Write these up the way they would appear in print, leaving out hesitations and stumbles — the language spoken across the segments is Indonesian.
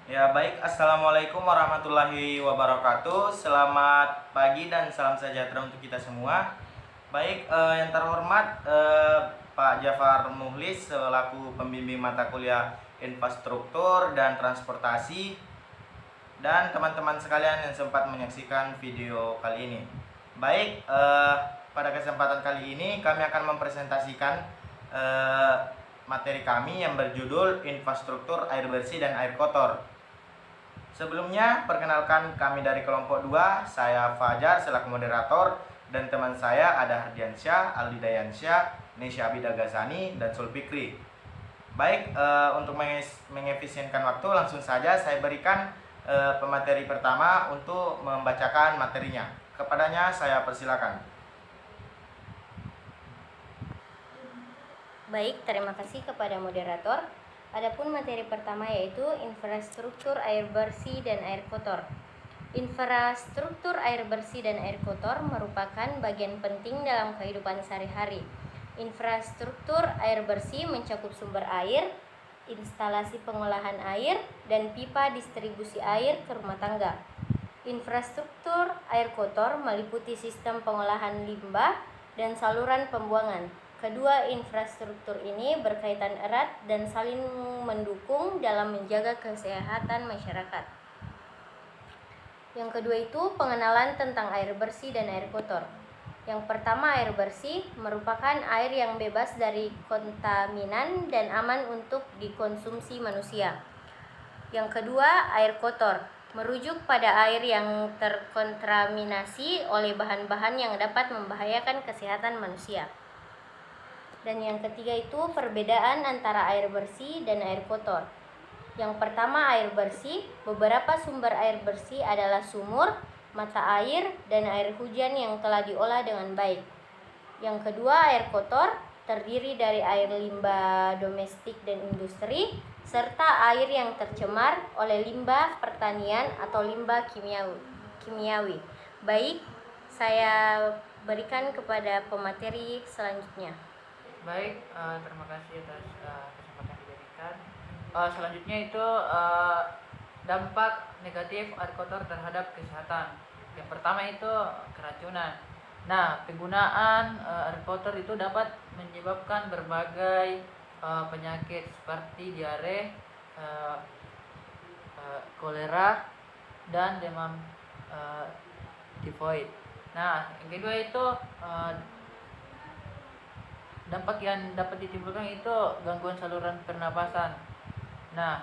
Ya baik, Assalamualaikum warahmatullahi wabarakatuh. Selamat pagi dan salam sejahtera untuk kita semua. Baik, yang terhormat Pak Jafar Muhlis selaku pembimbing mata kuliah infrastruktur dan transportasi, dan teman-teman sekalian yang sempat menyaksikan video kali ini. Baik, pada kesempatan kali ini kami akan mempresentasikan materi kami yang berjudul infrastruktur air bersih dan air kotor. Sebelumnya, perkenalkan kami dari kelompok 2, saya Fajar selaku moderator, dan teman saya ada Hardiansyah, Aldi Dayansyah, Nesya Abida Ghazani, dan Sulfikri. Baik, untuk mengefisienkan waktu, langsung saja saya berikan pemateri pertama untuk membacakan materinya. Kepadanya saya persilakan. Baik, terima kasih kepada moderator. Adapun materi pertama yaitu infrastruktur air bersih dan air kotor. Infrastruktur air bersih dan air kotor merupakan bagian penting dalam kehidupan sehari-hari. Infrastruktur air bersih mencakup sumber air, instalasi pengolahan air, dan pipa distribusi air ke rumah tangga. Infrastruktur air kotor meliputi sistem pengolahan limbah dan saluran pembuangan. Kedua infrastruktur ini berkaitan erat dan saling mendukung dalam menjaga kesehatan masyarakat. Yang kedua itu pengenalan tentang air bersih dan air kotor. Yang pertama, air bersih merupakan air yang bebas dari kontaminan dan aman untuk dikonsumsi manusia. Yang kedua, air kotor merujuk pada air yang terkontaminasi oleh bahan-bahan yang dapat membahayakan kesehatan manusia. Dan yang ketiga itu perbedaan antara air bersih dan air kotor. Yang pertama, air bersih. Beberapa sumber air bersih adalah sumur, mata air, dan air hujan yang telah diolah dengan baik. Yang kedua, air kotor terdiri dari air limbah domestik dan industri, serta air yang tercemar oleh limbah pertanian atau limbah kimiawi. Baik, saya berikan kepada pemateri selanjutnya. Baik, terima kasih atas kesempatan yang diberikan. Selanjutnya itu dampak negatif air kotor terhadap kesehatan. Yang pertama itu keracunan. Nah, penggunaan air kotor itu dapat menyebabkan berbagai penyakit seperti diare, kolera, dan demam tifoid. Nah, yang kedua itu dampak yang dapat ditimbulkan itu gangguan saluran pernapasan. Nah,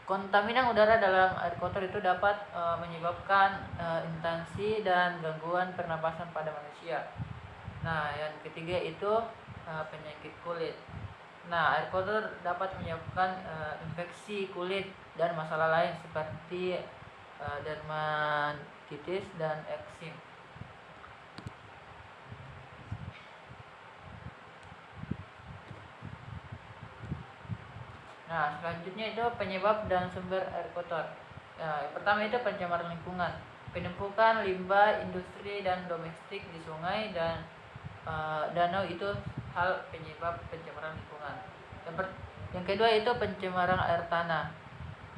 kontaminan udara dalam air kotor itu dapat menyebabkan infeksi dan gangguan pernapasan pada manusia. Nah, yang ketiga itu penyakit kulit. Nah, air kotor dapat menyebabkan infeksi kulit dan masalah lain seperti dermatitis dan eksim. Nah, selanjutnya itu penyebab dan sumber air kotor. Yang pertama itu pencemaran lingkungan, penumpukan limbah industri dan domestik di sungai dan danau itu hal penyebab pencemaran lingkungan. Yang kedua itu pencemaran air tanah.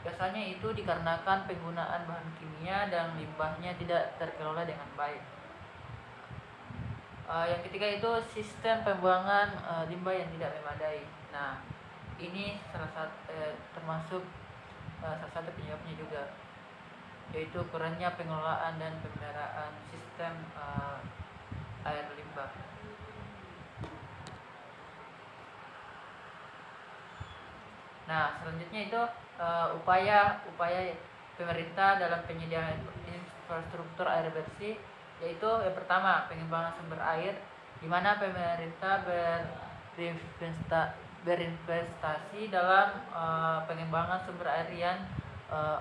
Biasanya itu dikarenakan penggunaan bahan kimia dan limbahnya tidak terkelola dengan baik. Yang ketiga itu sistem pembuangan limbah yang tidak memadai. Nah, ini termasuk salah satu penyebabnya juga, yaitu kurangnya pengelolaan dan pemeliharaan sistem air limbah. Nah, selanjutnya itu upaya pemerintah dalam penyediaan infrastruktur air bersih, yaitu yang pertama pengembangan sumber air, di mana pemerintah berinvestasi dalam pengembangan sumber air yang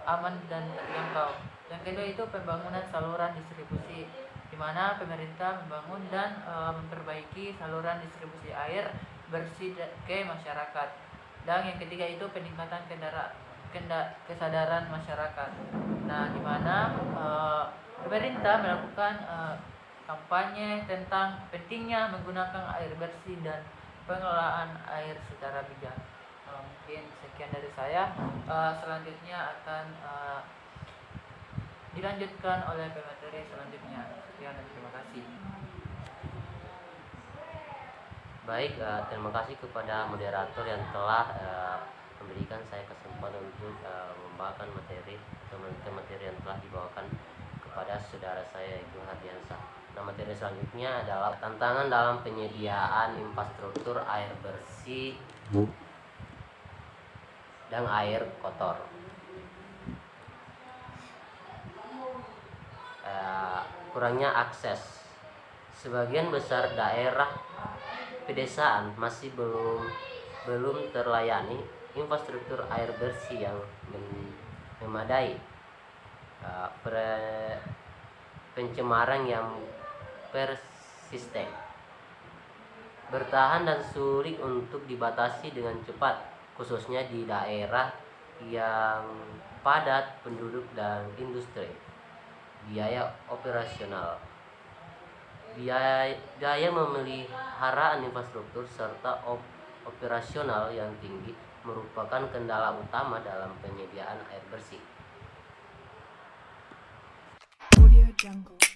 aman dan terjangkau. Yang kedua itu pembangunan saluran distribusi, di mana pemerintah membangun dan memperbaiki saluran distribusi air bersih ke masyarakat. Dan yang ketiga itu peningkatan kesadaran masyarakat. Nah, di mana pemerintah melakukan kampanye tentang pentingnya menggunakan air bersih dan pengelolaan air secara bijak. Mungkin sekian dari saya. Selanjutnya akan dilanjutkan oleh pemateri selanjutnya. Sekian dan terima kasih. Baik, terima kasih kepada moderator yang telah memberikan saya kesempatan untuk membawakan materi yang telah dibawakan kepada saudara saya Ibu Hardiansah. Nah, materi selanjutnya adalah tantangan dalam penyediaan infrastruktur air bersih dan air kotor. Kurangnya akses. Sebagian besar daerah pedesaan masih belum terlayani infrastruktur air bersih yang memadai. Pencemaran yang persisten, bertahan dan sulit untuk dibatasi dengan cepat, khususnya di daerah yang padat penduduk dan industri. Biaya operasional, biaya pemeliharaan infrastruktur serta operasional yang tinggi merupakan kendala utama dalam penyediaan air bersih. Audio Jungle.